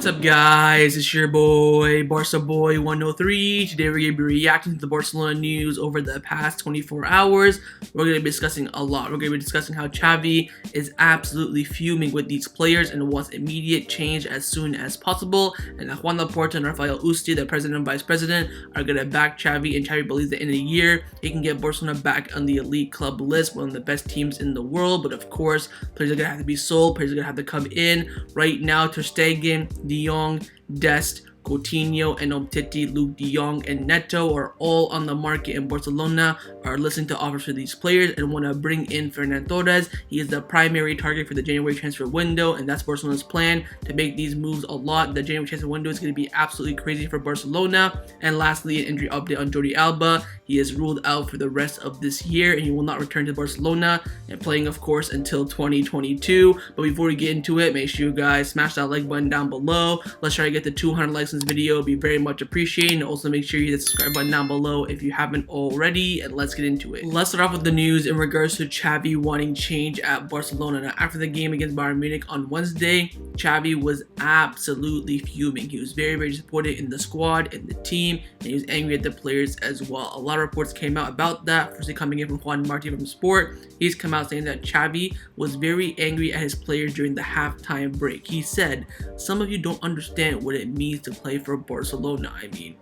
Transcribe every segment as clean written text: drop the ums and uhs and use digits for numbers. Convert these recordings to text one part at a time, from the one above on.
What's up guys, it's your boy, Barca Boy 103. Today we're going to be reacting to the Barcelona news over the past 24 hours. We're going to be discussing a lot. We're going to be discussing how Xavi is absolutely fuming with these players and wants immediate change as soon as possible. And Juan Laporta and Rafael Usti, the president and vice president, are going to back Xavi, and Xavi believes that in a year, he can get Barcelona back on the elite club list, one of the best teams in the world. But of course, players are going to have to be sold, players are going to have to come in. Right now, Ter Stegen, De Jong, Dest, Coutinho, and Umtiti, Luuk De Jong, and Neto are all on the market, and Barcelona are listening to offers for these players and want to bring in Ferran Torres. He is the primary target for the January transfer window, and that's Barcelona's plan to make these moves a lot. The January transfer window is going to be absolutely crazy for Barcelona. And lastly, an injury update on Jordi Alba. He is ruled out for the rest of this year, and he will not return to Barcelona, and playing, of course, until 2022. But before we get into it, make sure you guys smash that like button down below. Let's try to get to 200 likes in this video. It'd be very much appreciated. And also make sure you hit the subscribe button down below if you haven't already, and let's get into it. Let's start off with the news in regards to Xavi wanting change at Barcelona. Now, after the game against Bayern Munich on Wednesday, Xavi was absolutely fuming. He was very disappointed in the squad and the team, and he was angry at the players as well. A lot of reports came out about that. Firstly, coming in from Juan Martin from Sport, he's come out saying that Xavi was very angry at his players during the halftime break. He said, "Some of you don't understand what it means to play for Barcelona." I mean,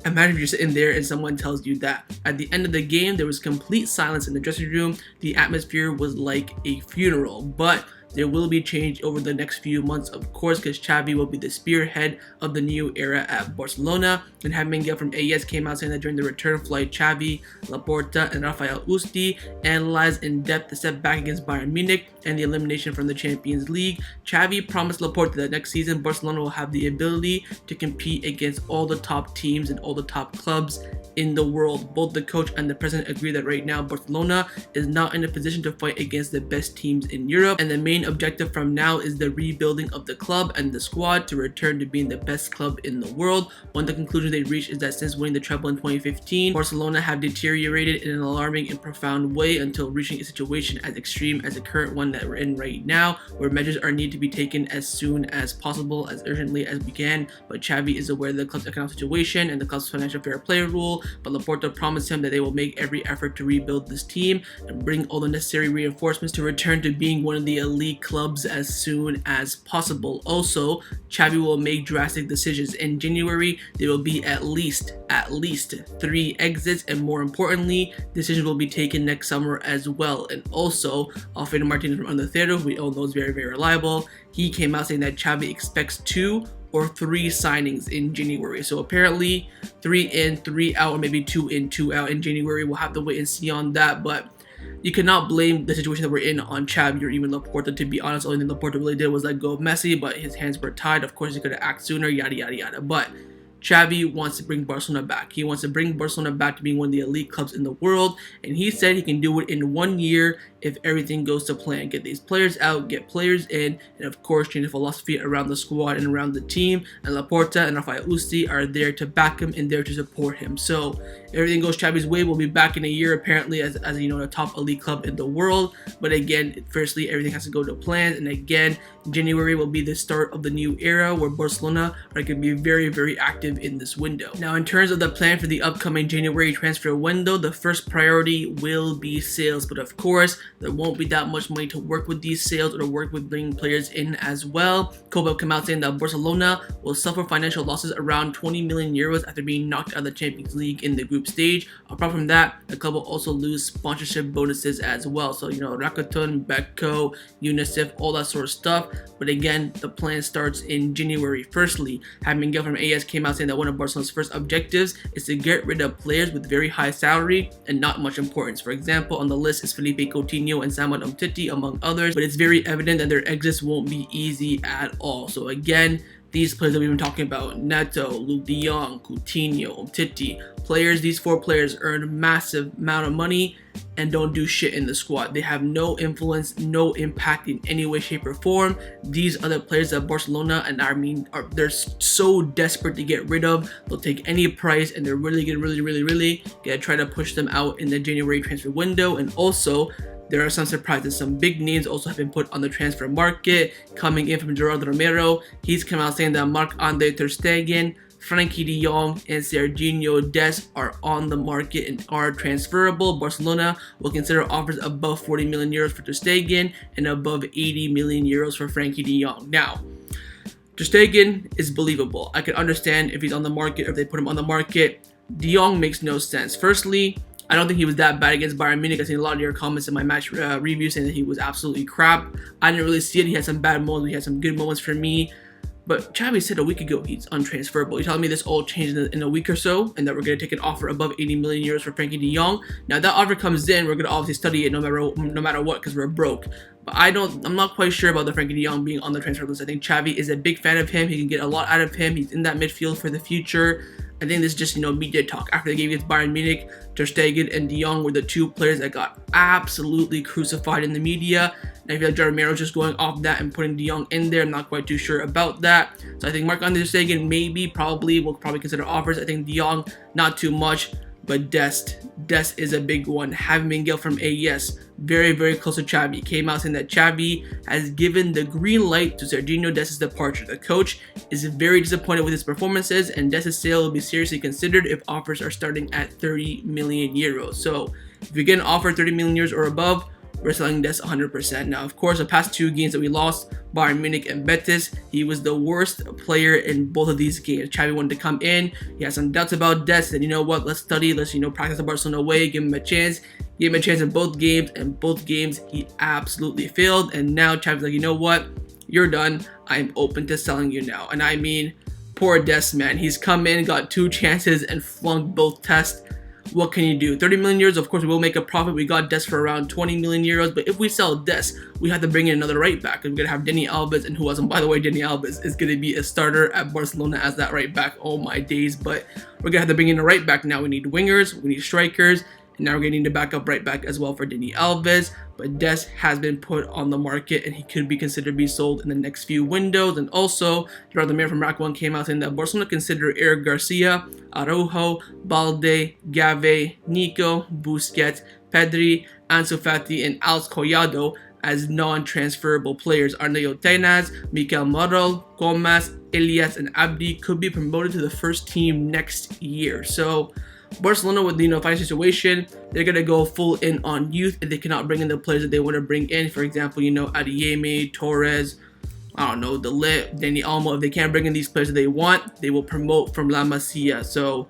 imagine if you're sitting there and someone tells you that. At the end of the game, there was complete silence in the dressing room. The atmosphere was like a funeral, but there will be change over the next few months, of course, because Xavi will be the spearhead of the new era at Barcelona. And Jaime Miguel from AES came out saying that during the return flight, Xavi, Laporta, and Rafael Usti analyzed in depth the setback against Bayern Munich and the elimination from the Champions League. Xavi promised Laporta that next season Barcelona will have the ability to compete against all the top teams and all the top clubs in the world. Both the coach and the president agree that right now Barcelona is not in a position to fight against the best teams in Europe, and the main objective from now is the rebuilding of the club and the squad to return to being the best club in the world. One of the conclusions they reached is that since winning the treble in 2015, Barcelona have deteriorated in an alarming and profound way until reaching a situation as extreme as the current one that we're in right now, where measures are needed to be taken as soon as possible, as urgently as we can. But Xavi is aware of the club's economic situation and the club's financial fair play rule, but Laporta promised him that they will make every effort to rebuild this team and bring all the necessary reinforcements to return to being one of the elite clubs as soon as possible. Also, Xavi will make drastic decisions. In January, there will be at least 3 exits, and more importantly, decisions will be taken next summer as well. And also, Alfredo Martinez from Underthero, who we all know is very reliable, he came out saying that Xavi expects 2 or 3 signings in January. So apparently 3 in, 3 out, or maybe 2 in, 2 out in January. We'll have to wait and see on that, but you cannot blame the situation that we're in on Xavi or even Laporta. To be honest, the only thing Laporta really did was let go of Messi, but his hands were tied. Of course, he could have acted sooner, yada. But Xavi wants to bring Barcelona back. He wants to bring Barcelona back to being one of the elite clubs in the world, and he said he can do it in 1 year if everything goes to plan. Get these players out, get players in, and of course change the philosophy around the squad and around the team. And Laporta and Rafael Usti are there to back him and there to support him. So if everything goes Xavi's way, we'll be back in a year apparently as you know, the top elite club in the world. But again, firstly, everything has to go to plan, and again, January will be the start of the new era where Barcelona are going to be very active in this window. Now, in terms of the plan for the upcoming January transfer window, the first priority will be sales, but of course there won't be that much money to work with these sales or to work with bringing players in as well. Kobe came out saying that Barcelona will suffer financial losses around 20 million euros after being knocked out of the Champions League in the group stage. Apart from that, the club will also lose sponsorship bonuses as well. So, you know, Rakuten, Beko, UNICEF, all that sort of stuff. But again, the plan starts in January. Firstly, Jaime Miguel from AS came out saying that one of Barcelona's first objectives is to get rid of players with very high salary and not much importance. For example, on the list is Philippe Coutinho and Samuel Umtiti, among others, but it's very evident that their exits won't be easy at all. So again, these players that we've been talking about, Neto, Luuk De Jong, Coutinho, Umtiti, players, these 4 players earn massive amount of money and don't do shit in the squad. They have no influence, no impact in any way, shape, or form. These are the players that Barcelona they're so desperate to get rid of. They'll take any price, and they're really gonna try to push them out in the January transfer window. And also, there are some surprises. Some big names also have been put on the transfer market. Coming in from Gerardo Romero, he's come out saying that Marc Andre Ter Stegen, Frenkie De Jong, and Sergino Dest are on the market and are transferable. Barcelona will consider offers above 40 million euros for Ter Stegen and above 80 million euros for Frenkie De Jong. Now, Ter Stegen is believable. I can understand if he's on the market or if they put him on the market. De Jong makes no sense. Firstly, I don't think he was that bad against Bayern Munich. I've seen a lot of your comments in my match review saying that he was absolutely crap. I didn't really see it. He had some bad moments. He had some good moments for me. But Xavi said a week ago he's untransferable. You're telling me this all changed in a week or so and that we're going to take an offer above 80 million euros for Frenkie De Jong? Now, that offer comes in, we're going to obviously study it no matter what because we're broke. But I'm not quite sure about the Frenkie De Jong being on the transfer list. I think Xavi is a big fan of him. He can get a lot out of him. He's in that midfield for the future. I think this is just, media talk. After the game against Bayern Munich, Ter Stegen and De Jong were the two players that got absolutely crucified in the media. And I feel like Jordi Alba just going off that and putting De Jong in there. I'm not quite too sure about that. So I think Marc Andre Ter Stegen will probably consider offers. I think De Jong, not too much. But Dest is a big one. Having Miguel from AES, very, very close to Xavi. Came out saying that Xavi has given the green light to Sergino Dest's departure. The coach is very disappointed with his performances, and Dest's sale will be seriously considered if offers are starting at 30 million euros. So if you get an offer 30 million euros or above, we're selling Dest 100%. Now, of course, the past two games that we lost, Bayern Munich and Betis, he was the worst player in both of these games. Xavi wanted to come in. He had some doubts about Dest. And you know what? Let's study. Let's, practice the Barcelona way. Give him a chance. Gave him a chance in both games. And both games, he absolutely failed. And now Xavi's like, you know what? You're done. I'm open to selling you now. And I mean, poor Dest, man. He's come in, got two chances, and flunked both tests. What can you do? 30 million euros, of course, we will make a profit. We got Dest for around 20 million euros. But if we sell Dest, we have to bring in another right back. We're going to have Dani Alves, and who wasn't, by the way, Dani Alves is going to be a starter at Barcelona as that right back. Oh my days. But we're going to have to bring in a right back now. We need wingers, we need strikers, and now we're going to need a backup right back as well for Dani Alves. But Dest has been put on the market, and he could be considered to be sold in the next few windows. And also, Gerardo Romero from Rack 1 came out saying that Barcelona considered Eric Garcia, Araujo, Balde, Gavi, Nico, Busquets, Pedri, Ansu Fati, and Alex Collado as non-transferable players. Arneo Tenas, Mikel Morel, Gomez, Elias, and Abdi could be promoted to the first team next year. So Barcelona, with the financial situation, they're gonna go full in on youth if they cannot bring in the players that they want to bring in. For example, Adeyemi, Torres, I don't know, De Ligt, Dani Olmo. If they can't bring in these players that they want, they will promote from La Masia. So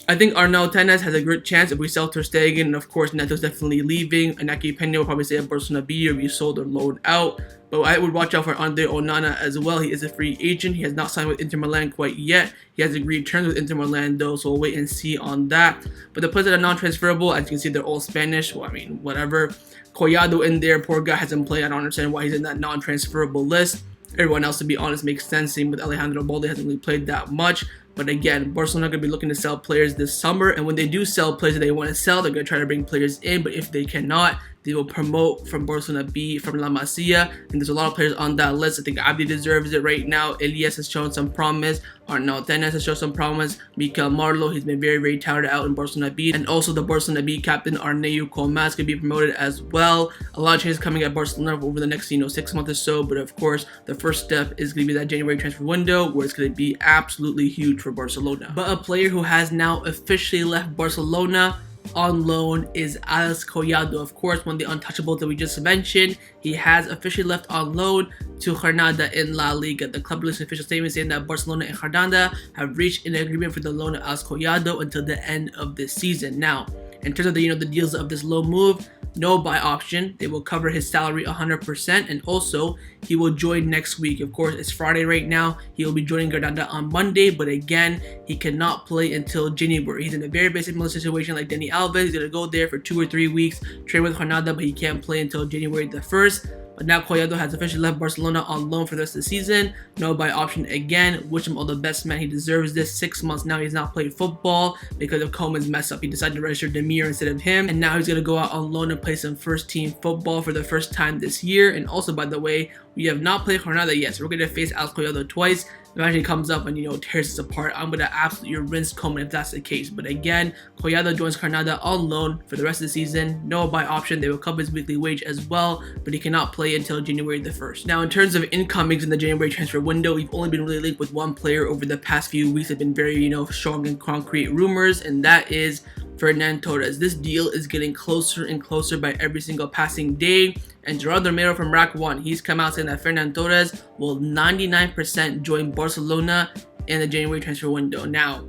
I think Arnau Tenes has a great chance if we sell Ter Stegen, and of course Neto's definitely leaving. Inaki Peña will probably stay at Barcelona B or be sold or loaned out. But I would watch out for Andre Onana as well. He is a free agent. He has not signed with Inter Milan quite yet. He has agreed terms with Inter Milan though, so we'll wait and see on that. But the players that are non-transferable, as you can see, they're all Spanish. Well, I mean, whatever. Collado in there, poor guy hasn't played. I don't understand why he's in that non-transferable list. Everyone else, to be honest, makes sense. Same with Alejandro Balde, hasn't really played that much. But again, Barcelona are going to be looking to sell players this summer. And when they do sell players that they want to sell, they're going to try to bring players in. But if they cannot, they will promote from Barcelona B, from La Masia. And there's a lot of players on that list. I think Abdi deserves it right now. Elias has shown some promise. Arnau Tenes has shown some promise. Mikel Marlo, he's been very, very touted out in Barcelona B. And also the Barcelona B captain, Arneu Comas, could be promoted as well. A lot of changes coming at Barcelona over the next, 6 months or so. But of course, the first step is going to be that January transfer window, where it's going to be absolutely huge for Barcelona. But a player who has now officially left Barcelona on loan is Alex Collado. Of course, one of the untouchables that we just mentioned. He has officially left on loan to Granada in La Liga. The club released an official statement saying that Barcelona and Granada have reached an agreement for the loan of Alex Collado until the end of this season. Now, in terms of the the deals of this loan move, no buy option. They will cover his salary 100%, and also he will join next week. Of course, it's Friday right now. He will be joining Granada on Monday, but again, he cannot play until January. He's in a very basic situation like Dani Alves. He's gonna go there for 2 or 3 weeks, train with Granada, but he can't play until January the 1st. But now Collado has officially left Barcelona on loan for the rest of the season. No buy option again. Wish him all the best, man. He deserves this. 6 months now he's not played football because of Koeman's mess up. He decided to register Demir instead of him. And now he's going to go out on loan and play some first team football for the first time this year. And also, by the way, We have not played Granada yet, so we're going to face Collado twice. Imagine he comes up and, tears us apart. I'm going to absolutely rinse Coleman if that's the case. But again, Collado joins Granada on loan for the rest of the season. No buy option. They will cover his weekly wage as well, but he cannot play until January the 1st. Now, in terms of incomings in the January transfer window, we've only been really linked with one player over the past few weeks. Have been very, strong and concrete rumors, and that is Ferran Torres. This deal is getting closer and closer by every single passing day. And Gerardo Romero from Rack 1, he's come out saying that Ferran Torres will 99% join Barcelona in the January transfer window. Now,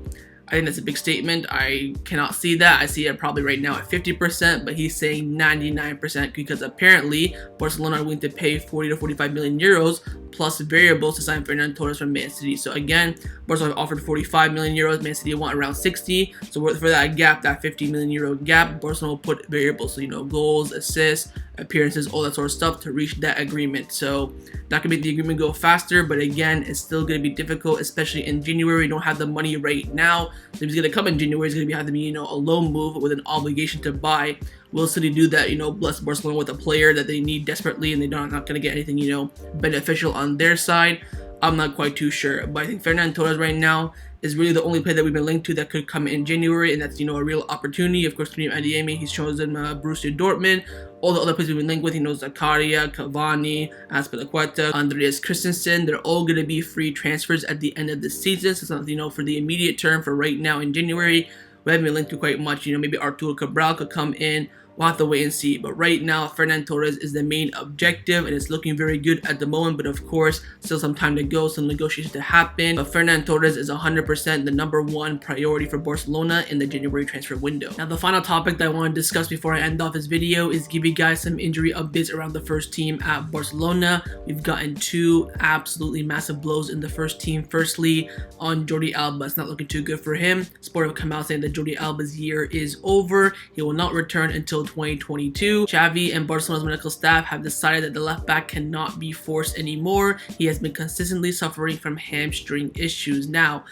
I think that's a big statement. I cannot see that. I see it probably right now at 50%, but he's saying 99% because apparently Barcelona are willing to pay 40 to 45 million euros plus variables to sign Ferran Torres from Man City. So again, Barcelona offered 45 million euros. Man City want around 60. So for that gap, that 50 million euro gap, Barcelona will put variables. So, goals, assists, appearances, all that sort of stuff to reach that agreement. So that could make the agreement go faster, but again, it's still going to be difficult, especially in January. We don't have the money right now. So he's going to come in January. It's going to have to be, a loan move with an obligation to buy. Will City do that, bless Barcelona with a player that they need desperately and they're not going to get anything, beneficial on their side? I'm not quite too sure. But I think Ferran Torres right now is really the only player that we've been linked to that could come in January, and that's, a real opportunity. Of course, Karim Adeyemi, he's chosen Borussia Dortmund. All the other players we've been linked with, Zakaria, Cavani, Azpilicueta, Andreas Christensen, they're all going to be free transfers at the end of the season. So it's not, for the immediate term, for right now in January, we haven't been linked to quite much. Maybe Arturo Cabral could come in. We'll have to wait and see. But right now, Ferran Torres is the main objective, and it's looking very good at the moment. But of course, still some time to go, some negotiations to happen. But Ferran Torres is 100% the number one priority for Barcelona in the January transfer window. Now, the final topic that I want to discuss before I end off this video is give you guys some injury updates around the first team at Barcelona. We've gotten two absolutely massive blows in the first team. Firstly, on Jordi Alba. It's not looking too good for him. Sport have come out saying that Jordi Alba's year is over. He will not return until 2022. Xavi and Barcelona's medical staff have decided that the left back cannot be forced anymore. He has been consistently suffering from hamstring issues. Now,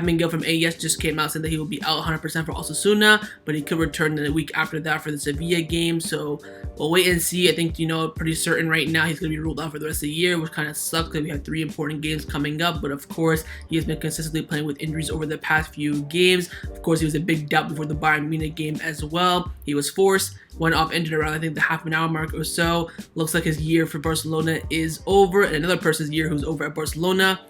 Miguel from AES just came out saying that he will be out 100% for Osasuna, but he could return in the week after that for the Sevilla game. So we'll wait and see. I think, pretty certain right now he's going to be ruled out for the rest of the year, which kind of sucks because we have 3 important games coming up. But of course, he has been consistently playing with injuries over the past few games. Of course, he was a big doubt before the Bayern Munich game as well. He was forced, went off injured around, I think, the half an hour mark or so. Looks like his year for Barcelona is over. And another person's year who's over at Barcelona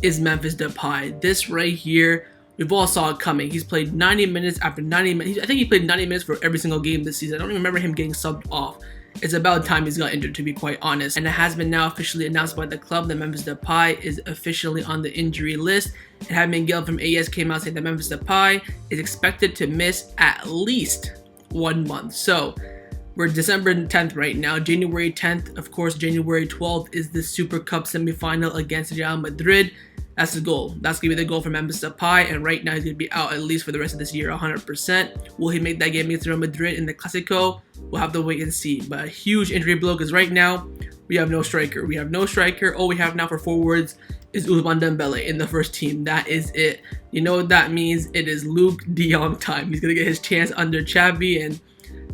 is Memphis Depay. This right here, we've all saw it coming. He's played 90 minutes after 90 minutes. I think he played 90 minutes for every single game this season. I don't even remember him getting subbed off. It's about time he's got injured, to be quite honest. And it has been now officially announced by the club that Memphis Depay is officially on the injury list. And Miguel from AS came out saying that Memphis Depay is expected to miss at least 1 month. So we're December 10th right now. January 10th, of course, January 12th is the Super Cup semifinal against Real Madrid. That's the goal. That's going to be the goal for Memphis Depay, and right now he's going to be out at least for the rest of this year, 100%. Will he make that game against Real Madrid in the Clásico? We'll have to wait and see. But a huge injury blow because right now we have no striker. We have no striker. All we have now for forwards is Ousmane Dembele in the first team. That is it. You know what that means? It is Luuk De Jong time. He's going to get his chance under Xavi, and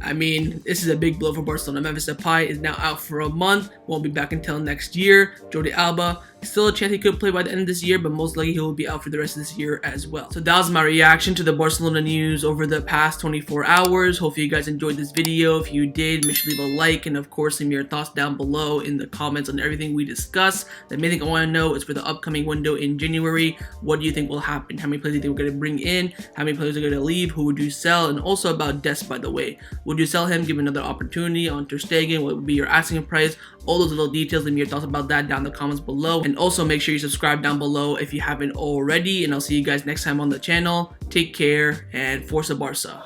I mean, this is a big blow for Barcelona. Memphis Depay is now out for a month. Won't be back until next year. Jordi Alba, still a chance he could play by the end of this year, but most likely he will be out for the rest of this year as well. So that was my reaction to the Barcelona news over the past 24 hours. Hopefully you guys enjoyed this video. If you did, make sure to leave a like, and of course leave me your thoughts down below in the comments on everything we discussed. The main thing I want to know is for the upcoming window in January, what do you think will happen? How many players do you think we're going to bring in? How many players are going to leave? Who would you sell? And also about Dest, by the way. Would you sell him, give another opportunity on Ter Stegen? What would be your asking price? All those little details, leave me your thoughts about that down in the comments below. And also make sure you subscribe down below if you haven't already. And I'll see you guys next time on the channel. Take care and Forza Barca.